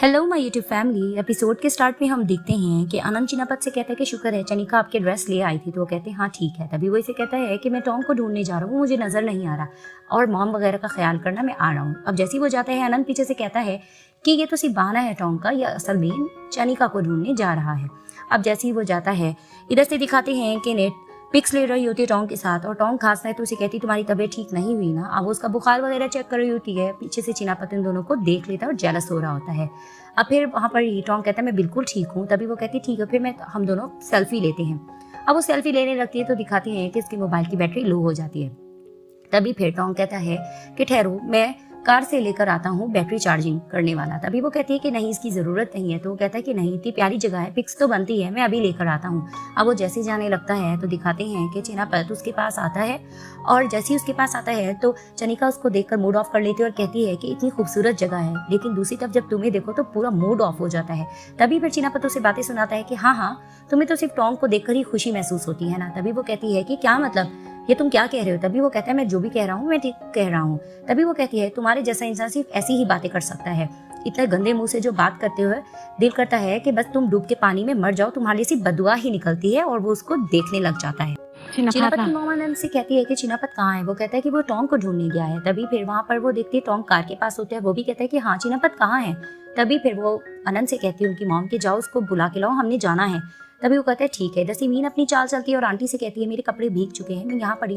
Hello my YouTube family. Episode के start में हम देखते हैं कि आनंद चिनापत से कहता है कि शुक्र है चनिका आपके ड्रेस ले आई थी। तो वो कहते हैं हाँ ठीक है। तभी वो इसे कहता है कि मैं टॉम को ढूंढने जा रहा हूँ, मुझे नजर नहीं आ रहा और मॉम वगैरह का ख्याल करना, मैं आ रहा हूँ। अब जैसे ही वो जाता है आनंद पीछे से कहता है कि ये तो सिर्फ बहाना है टॉम का, या असल में चनिका को ढूंढने जा रहा है। अब जैसे ही वो जाता है इधर से दिखाते हैं कि नेट पिक्स ले रही होती है टॉम के साथ और टॉम खांसता है तो उसे कहती तुम्हारी तबीयत ठीक नहीं हुई ना। अब वो उसका बुखार वगैरह चेक कर रही होती है, पीछे से चिनापत इन दोनों को देख लेता है और जेलस हो रहा होता है। अब फिर वहाँ पर ही टॉम कहता है मैं बिल्कुल ठीक हूँ। तभी वो कहती ठीक है, फिर हम दोनों सेल्फी लेते हैं। अब वो सेल्फी लेने लगती है तो दिखाती है कि इसके मोबाइल की बैटरी लो हो जाती है। तभी फिर टॉम कहता है कि ठहरो, मैं कार से लेकर आता हूँ बैटरी चार्जिंग करने वाला। तभी वो कहती है कि नहीं इसकी ज़रूरत नहीं है। तो वो कहता है कि नहीं, इतनी प्यारी जगह है, पिक्स तो बनती है, मैं अभी लेकर आता हूँ। अब वो जैसे जाने लगता है तो दिखाते हैं कि चिनापत उसके पास आता है और जैसे ही उसके पास आता है तो चनिका उसको देखकर मूड ऑफ कर लेती है और कहती है कि इतनी खूबसूरत जगह है, लेकिन दूसरी तरफ जब तुम्हें देखो तो पूरा मूड ऑफ हो जाता है। तभी फिर चिनापत उसे बातें सुनाता है कि हाँ, तुम्हें तो सिर्फ टॉम को देखकर ही खुशी महसूस होती है ना। तभी वो कहती है कि क्या मतलब, ये तुम क्या कह रहे हो। तभी वो कहता है मैं जो भी कह रहा हूँ मैं ठीक कह रहा हूँ। तभी वो कहती है तुम्हारे जैसा इंसान सिर्फ ऐसी ही बातें कर सकता है, इतने गंदे मुंह से जो बात करते हुए दिल करता है कि बस तुम डूब के पानी में मर जाओ, तुम्हारे से बदुआ ही निकलती है। और वो उसको देखने लग जाता है। चिनापत की मॉम आनंद से कहती है कि चिनापत कहाँ है। वो कहता है कि वो टॉम को ढूंढने गया है। तभी फिर वहाँ पर वो देखती है टॉम कार के पास होता है। वो भी कहता है कि हाँ चिनापत कहाँ है। तभी फिर वो आनंद से कहती है उनकी मॉम कि जाओ उसको बुला के लाओ, हमने जाना है। तभी वो कहता है ठीक है। जैसे मीन अपनी चाल चलती है और आंटी से कहती है मेरे कपड़े भीग चुके हैं, मैं यहाँ पर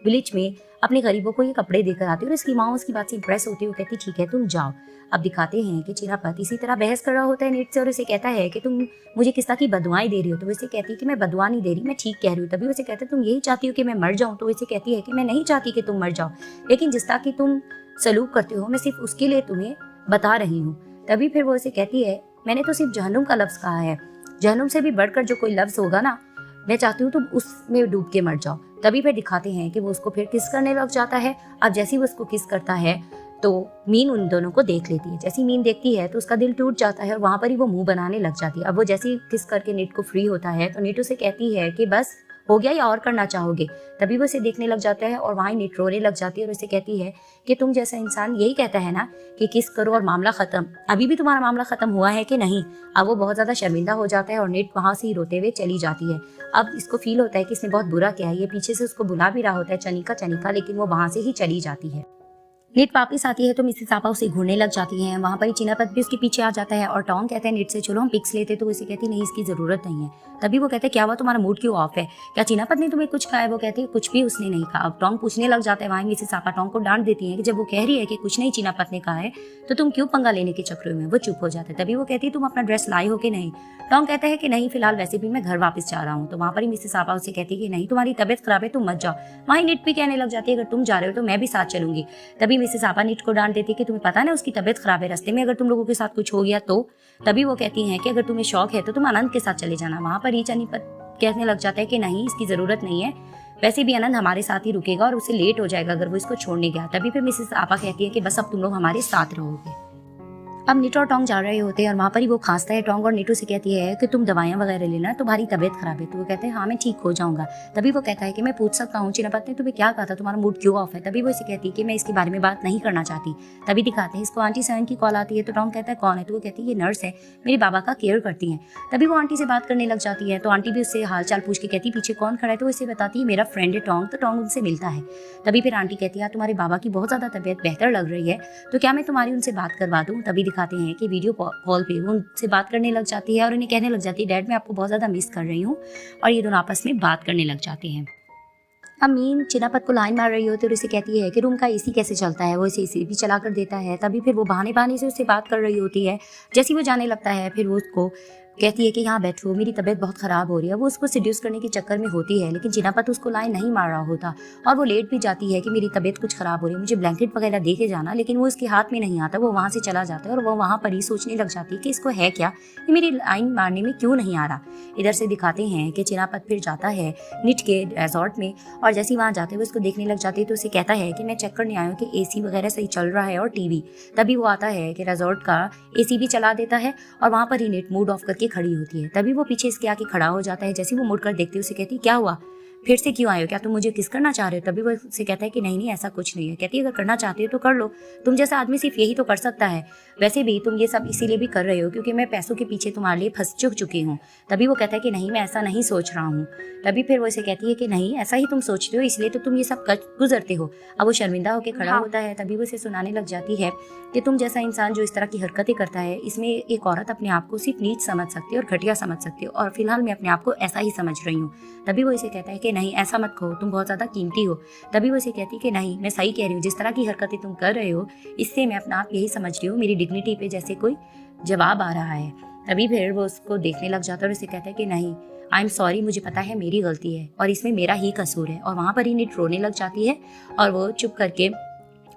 विलेज में अपने गरीबों को ये कपड़े देकर आती है। और इसकी माँ उसकी बात से इंप्रेस होती है, वो कहती ठीक है तुम जाओ। अब दिखाते हैं कि चिनापत इसी तरह बहस कर रहा होता है नेट से और उसे कहता है कि तुम मुझे किस तरह की बदुआएं दे रही हो। तो वो इसे कहती है कि मैं बदुआ नहीं दे रही, मैं ठीक कह रही हूँ। तभी उसे कहता है तुम यही चाहती हो कि मैं मर जाऊँ। तो इसे कहती है कि मैं नहीं चाहती कि तुम मर जाओ, लेकिन जिस तरह की तुम सलूक करते हो मैं सिर्फ उसके लिए तुम्हें बता रही हूँ। तभी फिर वो इसे कहती है मैंने तो सिर्फ जहन्नुम का लफ्ज कहा है, जहन्नुम से भी बढ़कर जो कोई लफ्ज होगा ना, मैं चाहती हूँ तुम उसमें डूब के मर जाओ। तभी फिर दिखाते हैं कि वो उसको फिर किस करने लग जाता है। अब जैसे ही वो उसको किस करता है तो मीन उन दोनों को देख लेती है। जैसी मीन देखती है तो उसका दिल टूट जाता है और वहां पर ही वो मुंह बनाने लग जाती है। अब वो जैसे ही किस करके नीट को फ्री होता है तो नीट उसे कहती है कि बस हो गया या और करना चाहोगे। तभी वो इसे देखने लग जाता है और वहीं नीट रोने लग जाती है और उसे कहती है कि तुम जैसा इंसान यही कहता है ना कि किस करो और मामला खत्म, अभी भी तुम्हारा मामला खत्म हुआ है कि नहीं। अब वो बहुत ज्यादा शर्मिंदा हो जाता है और नीट वहां से ही रोते हुए चली जाती है। अब इसको फील होता है कि इसने बहुत बुरा किया है, ये पीछे से उसको बुला भी रहा होता है चनिका, लेकिन वो वहां से ही चली जाती है। नीट वापस आती है तो मिसेस आपा उसे घूरने लग जाती है। वहाँ पर ही चिनापत भी उसके पीछे आ जाता है और टॉम कहता है नीट से चलो हम पिक्स लेते। तो उसे कहती नहीं इसकी जरूरत नहीं है। तभी वो कहते क्या हुआ, तुम्हारा मूड क्यों ऑफ है, क्या चिनापत ने तुम्हें कुछ कहा है। वो कहती है कुछ भी उसने नहीं कहा। अब टॉम पूछने लग जाता है। वहाँ मिसेस आपा टॉम को डांट देती है कि जब वो कह रही है कि कुछ नहीं चिनापत ने कहा है तो तुम क्यों पंगा लेने के चक्कर में। वो चुप हो जाता है। तभी वो कहती है तुम अपना ड्रेस लाए हो कि नहीं। टॉम कहता है कि नहीं फिलहाल वैसे भी मैं घर वापस जा रहा हूँ। तो वहाँ पर ही मिसेस आपा उसे कहती है कि नहीं तुम्हारी तबियत खराब है तुम मत जाओ। वहीं नीट भी कहने लग जाती है अगर तुम जा रहे हो तो मैं भी साथ चलूंगी। तभी मिसेस आपा नीट को डांट देती है कि तुम्हें पता ना उसकी तबियत खराब है, रास्ते में अगर तुम लोगों के साथ कुछ हो गया तो। तभी वो कहती हैं कि अगर तुम्हें शौक है तो तुम आनंद के साथ चले जाना। वहां पर ही चिनापत कहने लग जाता है कि नहीं इसकी जरूरत नहीं है, वैसे भी आनंद हमारे साथ ही रुकेगा और उसे लेट हो जाएगा अगर वो इसको छोड़ने गया। तभी फिर मिसेस आपा कहती है कि बस अब तुम लोग हमारे साथ रहोगे। अब नीटू और टोंग जा रहे होते हैं और वहाँ पर ही वो खांसता है टोंग और नीटू से कहती है कि तुम दवाइयाँ वगैरह लेना, तुम्हारी तबीयत खराब है। तो वो कहते हैं हाँ मैं ठीक हो जाऊंगा। तभी वो कहता है कि मैं पूछ सकता हूँ चिनापत ने तुम्हें क्या कहा था, तुम्हारा मूड क्यों ऑफ है। तभी वो इसे कहती है कि मैं इसके बारे में बात नहीं करना चाहती। तभी दिखाते हैं इसको आंटी सेवन की कॉल आती है। तो टोंग कहता है कौन है। तो वो कहती है ये नर्स है, मेरे बाबा का केयर करती है। तभी वो आंटी से बात करने लग जाती है तो आंटी भी उससे हाल चाल पूछ के कहती है पीछे कौन खड़ा है। तो इसे बताती है मेरा फ्रेंड है टोंग। तो टोंग उनसे मिलता है। तभी फिर आंटी कहती है तुम्हारे बाबा की बहुत ज्यादा तबीयत बेहतर लग रही है तो क्या मैं तुम्हारी उनसे बात करवा दूँ। तभी दिखाते हैं कि वीडियो कॉल पे वो उनसे बात करने लग जाती है और उन्हें कहने लग जाती है डैड मैं आपको बहुत ज़्यादा मिस कर रही हूँ। और ये दोनों आपस में बात करने लग जाते हैं। अब मीन चिनापत को लाइन मार रही होती है और उसे कहती है कि रूम का एसी कैसे चलता है। वो इसे एसी भी चला कर देता है। तभी फिर वो बहाने से उससे बात कर रही होती है। जैसे वो जाने लगता है फिर वो उसको कहती है कि यहाँ बैठो मेरी तबीयत बहुत खराब हो रही है। वो उसको सिड्यूस करने के चक्कर में होती है लेकिन चिनापत उसको लाइन नहीं मार रहा होता और वो लेट भी जाती है कि मेरी तबीयत कुछ खराब हो रही है, मुझे ब्लैंकेट वगैरह दे के जाना। लेकिन वो उसके हाथ में नहीं आता, वो वहाँ से चला जाता है और वो वहाँ पर ही सोचने लग जाती है कि इसको है क्या, ये मेरी लाइन मारने में क्यों नहीं आ रहा। इधर से दिखाते हैं कि चिनापत फिर जाता है निट के रिजॉर्ट में और जैसे वहाँ जाते हुए उसको देखने लग जाती है तो उसे कहता है कि मैं चेक करने आया हूँ कि एसी वगैरह सही चल रहा है और टीवी। तभी वो आता है कि रिजॉर्ट का एसी भी चला देता है और वहाँ पर ही निट मूड ऑफ करके खड़ी होती है। तभी वो पीछे इसके आके खड़ा हो जाता है। जैसे वो मुड़कर देखती है उसे कहती क्या हुआ, फिर से क्यों आए हो, क्या तुम मुझे किस करना चाह रहे हो? तभी वो उससे कहता है कि नहीं नहीं ऐसा कुछ नहीं है। कहती है अगर करना चाहती हो तो कर लो, तुम जैसा आदमी सिर्फ यही तो कर सकता है, वैसे भी तुम ये सब इसीलिए भी कर रहे हो क्योंकि मैं पैसों के पीछे तुम्हारे लिए फंस चुकी हूँ। तभी वो कहता है कि नहीं मैं ऐसा नहीं सोच रहा हूँ। तभी फिर वो इसे कहती है कि नहीं ऐसा ही तुम सोचते हो इसलिए तो तुम ये सब गुजरते हो। अब वो शर्मिंदा होकर खड़ा होता है। तभी वो इसे सुनाने लग जाती है कि तुम जैसा इंसान जो इस तरह की हरकतें करता है, इसमें एक औरत अपने आप को सिर्फ नीच समझ सकती है और घटिया समझ सकती है, और फिलहाल मैं अपने आप को ऐसा ही समझ रही हूँ। तभी वो इसे कहता है कि नहीं ऐसा मत कहो, तुम बहुत ज़्यादा कीमती हो। तभी वो इसे कहती है कि नहीं मैं सही कह रही हूँ, जिस तरह की हरकतें तुम कर रहे हो इससे मैं अपना आप यही समझ रही हूँ मेरी डिग्निटी पे जैसे कोई जवाब आ रहा है। तभी फिर वो उसको देखने लग जाता है और उसे कहता है कि नहीं आई एम सॉरी, मुझे पता है मेरी गलती है और इसमें मेरा ही कसूर है। और वहाँ पर ही नीट रोने लग जाती है और वो चुप करके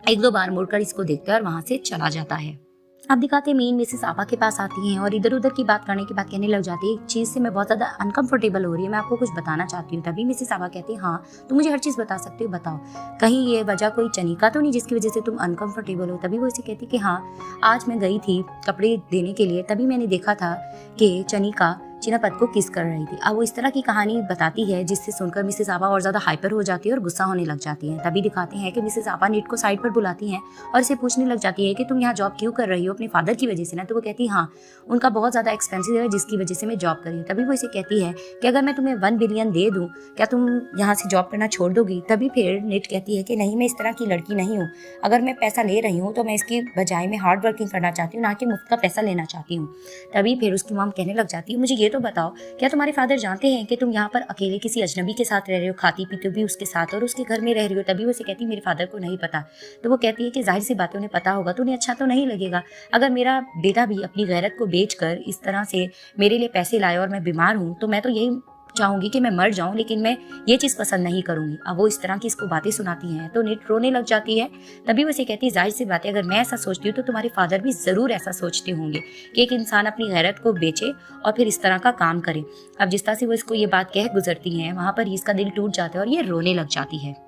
एक दो बार मुड़कर इसको देखता है और वहाँ से चला जाता है। अब दिखाते मीन मिसेस आपा के पास आती हैं और इधर उधर की बात करने के बाद कहने लग जाती है एक चीज़ से मैं बहुत ज़्यादा अनकंफर्टेबल हो रही है, मैं आपको कुछ बताना चाहती हूँ। तभी मिसेस आपा कहती है हाँ तुम मुझे हर चीज़ बता सकते हो, बताओ, कहीं ये वजह कोई चनिका तो नहीं जिसकी वजह से तुम अनकंफर्टेबल हो? तभी वो इसे कहती कि हाँ आज मैं गई थी कपड़े देने के लिए, तभी मैंने देखा था कि चनिका चिनापत को किस कर रही थी। अब वो इस तरह की कहानी बताती है जिससे सुनकर मिसेस आपा और ज़्यादा हाइपर हो जाती है और गुस्सा होने लग जाती है। तभी दिखाते हैं कि मिसेस आपा नीट को साइड पर बुलाती हैं और इसे पूछने लग जाती है कि तुम यहाँ जॉब क्यों कर रही हो, अपने फादर की वजह से ना? तो वो कहती है हाँ उनका बहुत ज़्यादा एक्सपेंसिव है जिसकी वजह से मैं जॉब कर रही हूँ। तभी वो इसे कहती है कि अगर मैं तुम्हें 1 बिलियन दे दूँ क्या तुम यहाँ से जॉब करना छोड़ दोगी? तभी फिर नीट कहती है कि नहीं मैं इस तरह की लड़की नहीं हूँ, अगर मैं पैसा ले रही हूँ तो मैं इसकी बजाय में हार्ड वर्किंग करना चाहती हूँ, ना कि मुफ्त का पैसा लेना चाहती हूँ। तभी फिर उसकी मॉम कहने लग जाती है मुझे ये तो बताओ क्या तुम्हारे फादर जानते हैं कि तुम यहाँ पर अकेले किसी अजनबी के साथ रह रहे हो, खाती पीते भी उसके साथ और उसके घर में रह रही हो? तभी वो उसे कहती है मेरे फादर को नहीं पता। तो वो कहती है कि जाहिर सी बातें उन्हें पता होगा तो उन्हें अच्छा तो नहीं लगेगा अगर मेरा बेटा भी अपनी गैरत को बेचकर इस तरह से मेरे लिए पैसे लाए और मैं बीमार हूँ, तो मैं तो यही चाहूंगी कि मैं मर जाऊं, लेकिन मैं ये चीज़ पसंद नहीं करूंगी। अब वो इस तरह की इसको बातें सुनाती हैं तो नीट रोने लग जाती है। तभी वो इसे कहती है जाहिर सी बात है अगर मैं ऐसा सोचती हूँ तो तुम्हारे फादर भी ज़रूर ऐसा सोचते होंगे कि एक इंसान अपनी गैरत को बेचे और फिर इस तरह का काम करे। अब जिस तरह से वो इसको ये बात कह गुजरती हैं वहाँ पर इसका दिल टूट जाता है और ये रोने लग जाती है।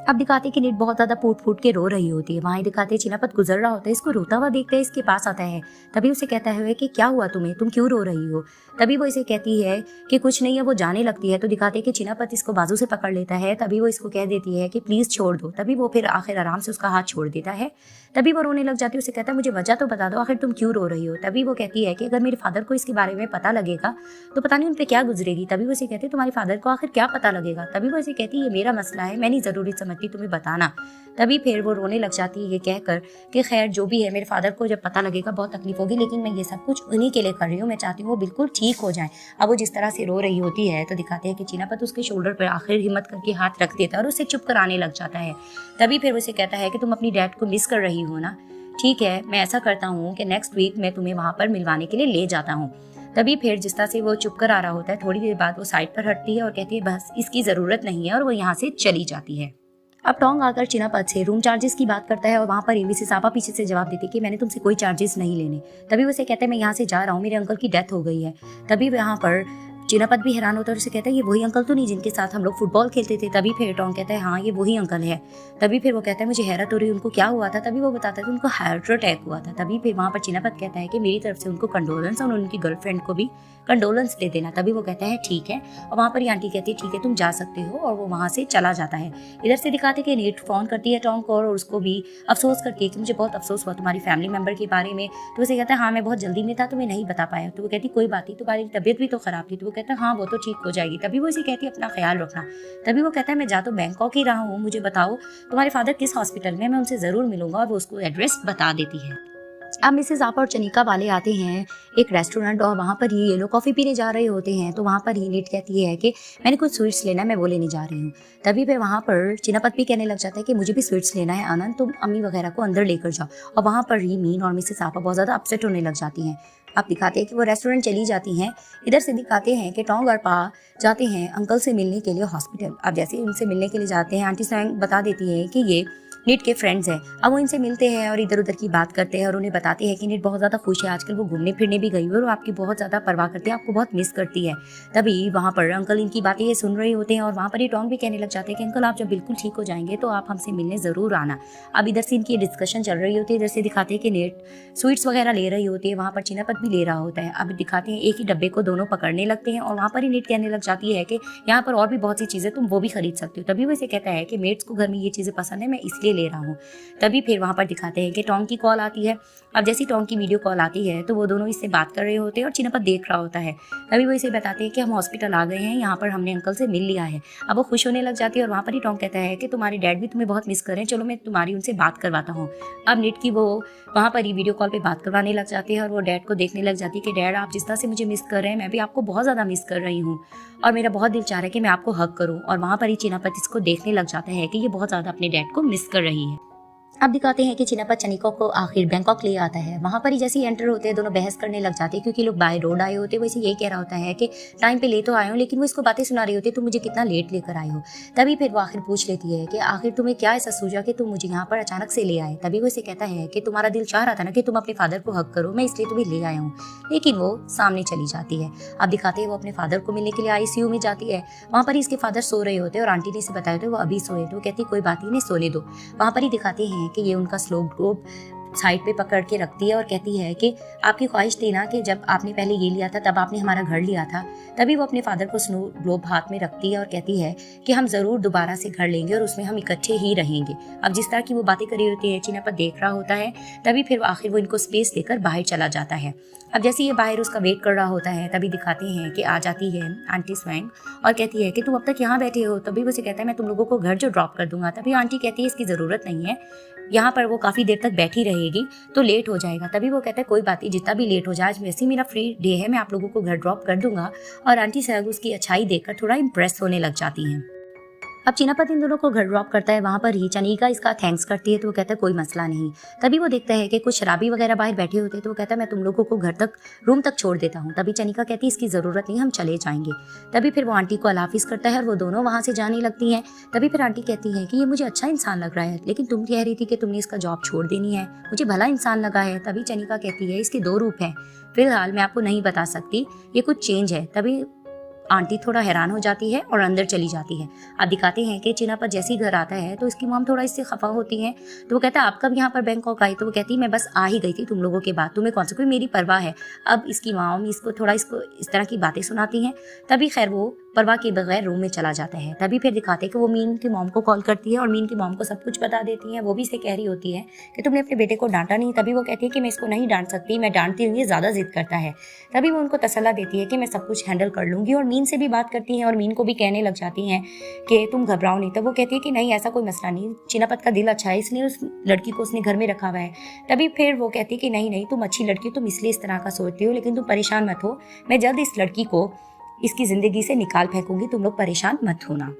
अब दिखाते कि नीट बहुत ज़्यादा फूट फूट के रो रही होती है। वहाँ दिखाते चिनापत गुजर रहा होता है, इसको रोता हुआ देखते है, इसके पास आता है। तभी उसे कहता है कि क्या हुआ तुम्हें, तुम क्यों रो रही हो? तभी वो इसे कहती है कि कुछ नहीं है। वो जाने लगती है तो दिखाते कि चिनापत इसको बाजू से पकड़ लेता है। तभी वो इसको कह देती है कि प्लीज़ छोड़ दो। तभी वो फिर आखिर आराम से उसका हाथ छोड़ देता है। तभी वो रोने लग जाती है। उसे कहता है मुझे वजह तो बता दो, आखिर तुम क्यों रो रही हो? तभी वो कहती है कि अगर मेरे फादर को इसके बारे में पता लगेगा तो पता नहीं उन पर क्या गुजरेगी। तभी वो इसे कहती है तुम्हारे फादर को आखिर क्या पता लगेगा? तभी वो इसे कहती है ये मेरा मसला है, मैं नहीं ज़रूरी समझती तुम्हें बताना। तभी फिर वो रोने लग जाती है ये कहकर कि खैर जो भी है मेरे फादर को जब पता लगेगा बहुत तकलीफ होगी, लेकिन मैं ये सब कुछ उन्हीं के लिए कर रही हूँ, मैं चाहती हूँ वो बिल्कुल ठीक हो जाए। अब वो जिस तरह से रो रही होती है तो दिखाते हैं कि चिनापत उसके शोल्डर पर आखिर हिम्मत करके हाथ रख देता है और उसे चुप कराने लग जाता है। तभी फिर उसे कहता है कि तुम अपनी डैड को मिस कर रही हो ना, ठीक है मैं ऐसा करता हूँ कि नेक्स्ट वीक मैं तुम्हें वहाँ पर मिलवाने के लिए ले जाता हूँ। तभी फिर जिस तरह से वो चुप कर आ रहा होता है थोड़ी देर बाद वो साइड पर हटती है और कहती है बस इसकी ज़रूरत नहीं है, और वो यहाँ से चली जाती है। अब टोंग आकर चिनापत से रूम चार्जेस की बात करता है और वहाँ पर मिसेस आपा पीछे से जवाब देती है कि मैंने तुमसे कोई चार्जेस नहीं लेने। तभी वो उसे कहता है मैं यहाँ से जा रहा हूँ, मेरे अंकल की डेथ हो गई है। तभी यहाँ पर चिनापत भी हैरान होता है और उसे कहता है ये वही अंकल तो नहीं जिनके साथ हम लोग फुटबॉल खेलते थे? तभी फिर टोंग कहता है हाँ ये वही अंकल है। तभी फिर वो कहता है मुझे हैरत हो रही है उनको क्या हुआ था? तभी वो बताता है कि उनको हार्ट अटैक हुआ था। तभी फिर वहाँ पर चिनापत कहता है कि मेरी तरफ से उनको कंडोलेंस और उनकी गर्लफ्रेंड को भी कंडोलेंस दे देना। तभी वो कहता है ठीक है, और वहाँ पर ही आंटी कहती है ठीक है तुम जा सकते हो, और वो वहाँ से चला जाता है। इधर से दिखाते कि नीट फ़ोन करती है टोंग को और उसको भी अफसोस करती है कि मुझे बहुत अफसोस हुआ तुम्हारी फैमिली मेम्बर के बारे में। तो उसे कहता है हाँ मैं बहुत जल्दी में था तो मैं नहीं बता पाया। तो वो कहती कोई बात नहीं, तुम्हारी तबीयत भी तो ख़राब थी। तो वो कहता है हाँ वो तो ठीक हो जाएगी। तभी वो इसे कहती है अपना ख्याल रखना। तभी वो कहता है मैं जा तो बैंकॉक ही रहा हूँ, मुझे बताओ तुम्हारे फादर किस हॉस्पिटल में, मैं उनसे ज़रूर मिलूंगा, और वो उसको एड्रेस बता देती है। अब मिसेस आपा और चनिका वाले आते हैं एक रेस्टोरेंट और वहाँ पर ही ये लोग कॉफ़ी पीने जा रहे होते हैं। तो वहाँ पर ही नीट कहती है कि मैंने कुछ स्वीट्स लेना है, मैं वो लेने जा रही हूँ। तभी पे वहाँ पर चिनापत भी कहने लग जाता है कि मुझे भी स्वीट्स लेना है आनंद, तुम अम्मी वगैरह को अंदर लेकर जाओ। और वहाँ पर ही मीन और मिसेस आपा बहुत ज़्यादा अपसेट होने लग जाती हैं। अब दिखाते हैं कि वो रेस्टोरेंट चली जाती हैं। इधर से दिखाते हैं कि टोंग और पा जाते हैं अंकल से मिलने के लिए हॉस्पिटल। अब जैसे उनसे मिलने के लिए जाते हैं आंटी सैंग बता देती है कि ये नीट के फ्रेंड्स हैं। अब वो इनसे मिलते हैं और इधर उधर की बात करते हैं और उन्हें बताते हैं कि नीट बहुत ज़्यादा खुश है, आजकल वो घूमने फिरने भी गई हुई है और आपकी बहुत ज़्यादा परवाह करती है, आपको बहुत मिस करती है। तभी वहाँ पर अंकल इनकी बातें ये सुन रहे होते हैं और वहाँ पर ये टोंग भी कहने लग जाते हैं कि अंकल आप जब बिल्कुल ठीक हो जाएंगे तो आप हमसे मिलने ज़रूर आना। अब इधर से इनकी डिस्कशन चल रही होती है, इधर से दिखाते हैं कि नीट स्वीट्स वगैरह ले रही होती है, वहाँ पर चिनापत भी ले रहा होता है। अब दिखाते हैं एक ही डब्बे को दोनों पकड़ने लगते हैं और वहाँ पर ही नीट कहने लग जाती है कि यहाँ पर और भी बहुत सी चीज़ें तुम वो भी खरीद सकती हो। तभी वो इसे कहता है कि मेट्स को घर में ये चीज़ें पसंद है, मैं इसलिए ले रहा हूँ। तभी फिर वहाँ पर दिखाते हैं कि टोंग की कॉल आती है। अब जैसी टोंग की वीडियो कॉल आती है तो वो दोनों इससे बात कर रहे होते हैं और चिनापत देख रहा होता है। तभी वो इसे बताते हैं कि हम हॉस्पिटल आ गए हैं, यहाँ पर हमने अंकल से मिल लिया है। अब वो खुश होने लग जाती है और वहाँ पर ही टोंग कहता है कि तुम्हारे डैड भी तुम्हें बहुत मिस कर रहे हैं, चलो मैं तुम्हारी उनसे बात करवाता हूँ। अब नीट की वो वहाँ पर ही वीडियो कॉल पे बात करवाने लग जाती है और वो डैड को देखने लग जाती है कि डैड आप जिस तरह से मुझे मिस कर रहे हैं मैं भी आपको बहुत ज़्यादा मिस कर रही हूँ और मेरा बहुत दिल चाह रहा है कि मैं आपको हग करूँ। और वहाँ पर ही चिनापत इसको देखने लग जाता है कि ये बहुत ज़्यादा अपने डैड को मिस कर रही है। अब दिखाते हैं कि चिनापत चनिका को आखिर बैंकॉक ले आता है। वहाँ पर ही जैसे ही एंटर होते हैं दोनों बहस करने लग जाते हैं क्योंकि लोग बाय रोड आए होते हैं। वैसे यही कह रहा होता है कि टाइम पे ले तो आए हो, लेकिन वो इसको बातें सुना रही होती है, तुम मुझे कितना लेट लेकर आए हो। तभी फिर वो आखिर पूछ लेती है कि आखिर तुम्हें क्या ऐसा सूझा कि तुम मुझे यहाँ पर अचानक से ले आए। तभी वो इसे कहता है कि तुम्हारा दिल चाह रहा था ना कि तुम अपने फादर को हक करो, मैं इसलिए तुम्हें ले आया हूँ। लेकिन वो सामने चली जाती है। अब दिखाते हैं वो अपने फादर को मिलने के लिए ICU में जाती है। वहाँ पर ही इसके फादर सो रहे होते हैं और आंटी ने इसे बताया था वो अभी सोए, तो कहती कोई बात नहीं, सोने दो। वहाँ पर ही दिखाते हैं कि ये उनका स्लो ग्लोब साइड पे पकड़ के रखती है और कहती है कि आपकी ख्वाहिश थी ना कि जब आपने पहले ये लिया था तब आपने हमारा घर लिया था। तभी वो अपने फादर को स्नो ग्लोब हाथ में रखती है और कहती है कि हम ज़रूर दोबारा से घर लेंगे और उसमें हम इकट्ठे ही रहेंगे। अब जिस तरह की वो बातें करी होती है चिनापत देख रहा होता है। तभी फिर आखिर वो इनको स्पेस देकर बाहर चला जाता है। अब जैसे ये बाहर उसका वेट कर रहा होता है तभी दिखाते हैं कि आ जाती है आंटी स्वैंग और कहती है कि तुम अब तक यहाँ बैठे हो। तभी वो उसे कहता है मैं तुम लोगों को घर जो ड्रॉप कर दूंगा। तभी आंटी कहती है इसकी ज़रूरत नहीं है, यहाँ पर वो काफ़ी देर तक बैठी रहेगी तो लेट हो जाएगा। तभी वो कहता है कोई बात नहीं, जितना भी लेट हो जाए, आज वैसे ही मेरा फ्री डे है, मैं आप लोगों को घर ड्रॉप कर दूंगा। और आंटी सहग उसकी अच्छाई देखकर थोड़ा इम्प्रेस होने लग जाती हैं। अब चिनापत इन दोनों को घर ड्रॉप करता है। वहाँ पर ही चनिका इसका थैंक्स करती है तो वो कहता है कोई मसला नहीं। तभी वो देखता है कि कुछ शराबी वगैरह बाहर बैठे होते हैं तो वो कहता है मैं तुम लोगों को घर तक रूम तक छोड़ देता हूँ। तभी चनिका कहती है इसकी ज़रूरत नहीं, हम चले जाएंगे। तभी फिर वो आंटी को अल्लाह हाफिज़ करता है और वो दोनों वहाँ से जाने लगती हैं। तभी फिर आंटी कहती है कि ये मुझे अच्छा इंसान लग रहा है, लेकिन तुम कह रही थी कि तुमने इसका जॉब छोड़ देनी है, मुझे भला इंसान लगा है। तभी चनिका कहती है इसके 2 रूप हैं, फिलहाल मैं आपको नहीं बता सकती, ये कुछ चेंज है। तभी आंटी थोड़ा हैरान हो जाती है और अंदर चली जाती है। अब दिखाते हैं कि चिनापत जैसे ही घर आता है तो इसकी मॉम थोड़ा इससे खफा होती है। तो वो कहता है आप कब यहाँ पर बैंकॉक आई। तो वो कहती है मैं बस आ ही गई थी तुम लोगों के बाद, तुम्हें कौन सा कोई मेरी परवाह है। अब इसकी मॉम इसको इस तरह की बातें सुनाती हैं। तभी खैर वो परवाह के बगैर रूम में चला जाता है। तभी फिर दिखाते हैं कि वो मीन की मॉम को कॉल करती है और मीन की मॉम को सब कुछ बता देती है। वो भी इसे कह रही होती है कि तुमने अपने बेटे को डांटा नहीं। तभी वो कहती है कि मैं इसको नहीं डांट सकती, मैं डांटती हूँ ये ज़्यादा जिद करता है। तभी वो उनको तसल्ला देती है कि मैं सब कुछ हैंडल कर लूँगी और मीन से भी बात करती हैं और मीन को भी कहने लग जाती हैं कि तुम घबराओ नहीं। तब वो कहती है कि नहीं ऐसा कोई मसला नहीं, चिनापत का दिल अच्छा है इसलिए उस लड़की को उसने घर में रखा हुआ है। तभी फिर वो कहती है कि नहीं नहीं तुम अच्छी लड़की हो, तुम इसलिए इस तरह का सोचती हो, लेकिन तुम परेशान मत हो, मैं जल्द इस लड़की को इसकी ज़िंदगी से निकाल फेंकूंगी, तुम लोग परेशान मत होना।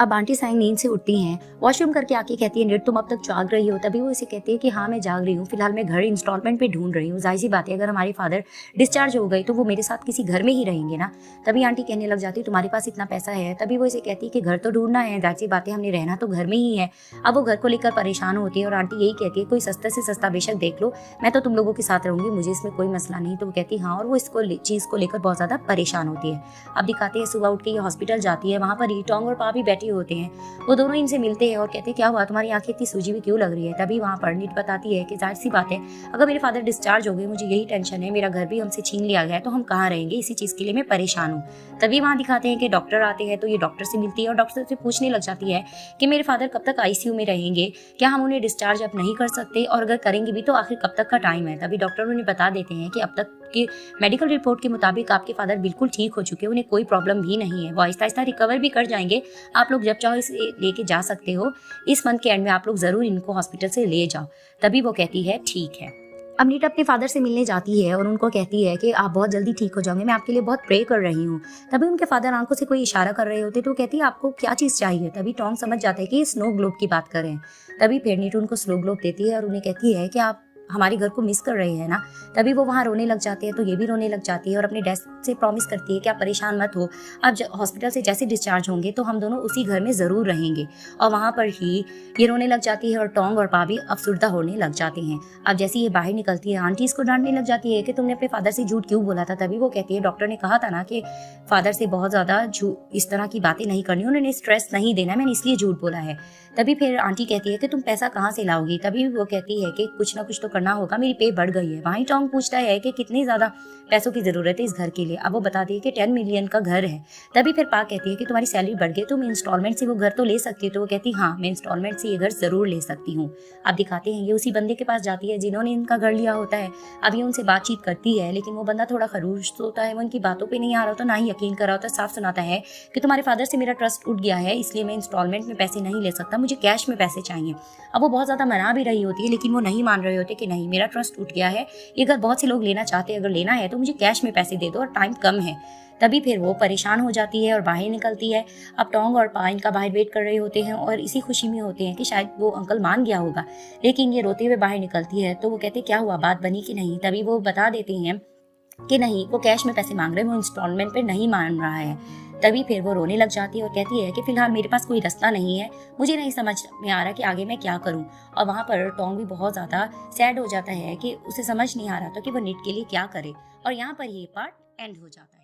अब आंटी साइंग नींद से उठती हैं, वॉशरूम करके आके कहती है नीट तुम अब तक जाग रही हो। तभी वो इसे कहती है कि हाँ मैं जाग रही हूँ, फिलहाल मैं घर इंस्टॉलमेंट पे ढूंढ रही हूँ। जाहिर सी बात है अगर हमारे फादर डिस्चार्ज हो गए तो वो मेरे साथ किसी घर में ही रहेंगे ना। तभी आंटी कहने लग जाती है तुम्हारे पास इतना पैसा है। तभी वो इसे कहती है कि घर तो ढूंढना है, जाहिर सी बात है हमने रहना तो घर में ही है। अब वो घर को लेकर परेशान होती है और आंटी यही कहती है कोई सस्ते से सस्ता बेशक देख लो, मैं तो तुम लोगों के साथ रहूंगी, मुझे इसमें कोई मसला नहीं। तो वो कहती हाँ, और वो इसको चीज़ को लेकर बहुत ज़्यादा परेशान होती है। अब दिखाते हैं सुबह उठ के ये हॉस्पिटल जाती है, वहाँ पर ही टोंग और पा भी बैठे होते हैं। वो दोनों इनसे मिलते हैं और कहते हैं क्या हुआ, तुम्हारी आंखें इतनी सूजी हुई क्यों लग रही है। तभी वहाँ पर नीट बताती है कि जाहिर सी बात है अगर मेरे फादर डिस्चार्ज हो गए, मुझे यही टेंशन है, मेरा घर भी हमसे छीन लिया गया है तो हम कहाँ रहेंगे, इसी चीज़ के लिए मैं परेशान हूँ। तभी वहाँ दिखाते हैं कि डॉक्टर आते हैं तो ये डॉक्टर से मिलती है और डॉक्टर से पूछने लग जाती है कि मेरे फादर कब तक ICU में रहेंगे, क्या हम उन्हें डिस्चार्ज अब नहीं कर सकते, और अगर करेंगे भी तो आखिर कब तक का टाइम है। तभी डॉक्टर उन्हें बता देते हैं कि अब तक की मेडिकल रिपोर्ट के मुताबिक आपके फादर बिल्कुल ठीक हो चुके हैं, उन्हें कोई प्रॉब्लम भी नहीं है, वो आहिस्ता आहिस्ता रिकवर भी कर जाएंगे, आप लोग जब चाहो इसे लेके जा सकते हो, इस मंथ के एंड में आप लोग जरूर इनको हॉस्पिटल से ले जाओ। तभी वो कहती है ठीक है। अब नीट अपने फादर से मिलने जाती है और उनको कहती है कि आप बहुत जल्दी ठीक हो जाओगे, मैं आपके लिए बहुत प्रे कर रही हूँ। तभी उनके फादर आंखों से कोई इशारा कर रहे होते तो कहती है आपको क्या चीज़ चाहिए। तभी टॉन्ग समझ जाता है कि ये स्नो ग्लोब की बात कर रहे हैं। तभी फिर नीट उनको स्नो ग्लोब देती है और उन्हें कहती है कि आप हमारे घर को मिस कर रहे हैं ना। तभी वो वहाँ रोने लग जाते हैं, तो ये भी रोने लग जाती है और अपने डैड से प्रॉमिस करती है कि आप परेशान मत हो, आप हॉस्पिटल से जैसे डिस्चार्ज होंगे तो हम दोनों उसी घर में ज़रूर रहेंगे। और वहाँ पर ही ये रोने लग जाती है और टोंग और पा भी अफसुर्दा होने लग जाते हैं। अब जैसे ये बाहर निकलती है, आंटी इसको डांटने लग जाती है कि तुमने अपने फादर से झूठ क्यों बोला था। तभी वो कहती है डॉक्टर ने कहा था ना कि फादर से बहुत ज़्यादा इस तरह की बातें नहीं करनी, उन्होंने स्ट्रेस नहीं देना, मैंने इसलिए झूठ बोला है। तभी फिर आंटी कहती है कि तुम पैसा कहाँ से लाओगी। तभी वो कहती है कि कुछ ना कुछ तो करना होगा, मेरी पे बढ़ गई है। वहीं टोंग पूछता है कि कितनी ज़्यादा पैसों की ज़रूरत है इस घर के लिए। अब वो बताती है कि 10 मिलियन का घर है। तभी फिर पा कहती है कि तुम्हारी सैलरी बढ़ गई, तुम इंस्टॉलमेंट से वो घर तो ले सकती हो। तो वो कहती हाँ, मैं इंस्टॉलमेंट से ये घर ज़रूर ले सकती हूँ। अब दिखाते हैं ये उसी बंदे के पास जाती है जिन्होंने इनका घर लिया होता है। अब ये उनसे बातचीत करती है, लेकिन वो बंदा थोड़ा खरूश होता है, वो उनकी बातों पर नहीं आ रहा होता, ना ही यकीन कर रहा होता। साफ सुनाता है कि तुम्हारे फादर से मेरा ट्रस्ट उठ गया है, इसलिए मैं इंस्टॉलमेंट में पैसे नहीं ले सकता, मुझे कैश में पैसे चाहिए। अब वो बहुत ज़्यादा मना भी रही होती है, लेकिन वो नहीं मान रहे होते कि नहीं, मेरा ट्रस्ट उठ गया है, ये घर बहुत से लोग लेना चाहते हैं, अगर लेना है तो मुझे कैश में पैसे दे दो और टाइम कम है। तभी फिर वो परेशान हो जाती है और बाहर निकलती है। अब टोंग और पा इनका बाहर वेट कर रहे होते हैं और इसी खुशी में होते हैं कि शायद वो अंकल मान गया होगा। लेकिन ये रोते हुए बाहर निकलती है, तो वो कहते क्या हुआ, बात बनी कि नहीं। तभी वो बता देते हैं कि नहीं, वो कैश में पैसे मांग रहे हैं, वो इंस्टॉलमेंट पे नहीं मान रहा है। तभी फिर वो रोने लग जाती है और कहती है कि फिलहाल मेरे पास कोई रास्ता नहीं है, मुझे नहीं समझ में आ रहा कि आगे मैं क्या करूं। और वहाँ पर टोंग भी बहुत ज़्यादा सैड हो जाता है कि उसे समझ नहीं आ रहा था कि वो निट के लिए क्या करे। और यहाँ पर ये पार्ट एंड हो जाता है।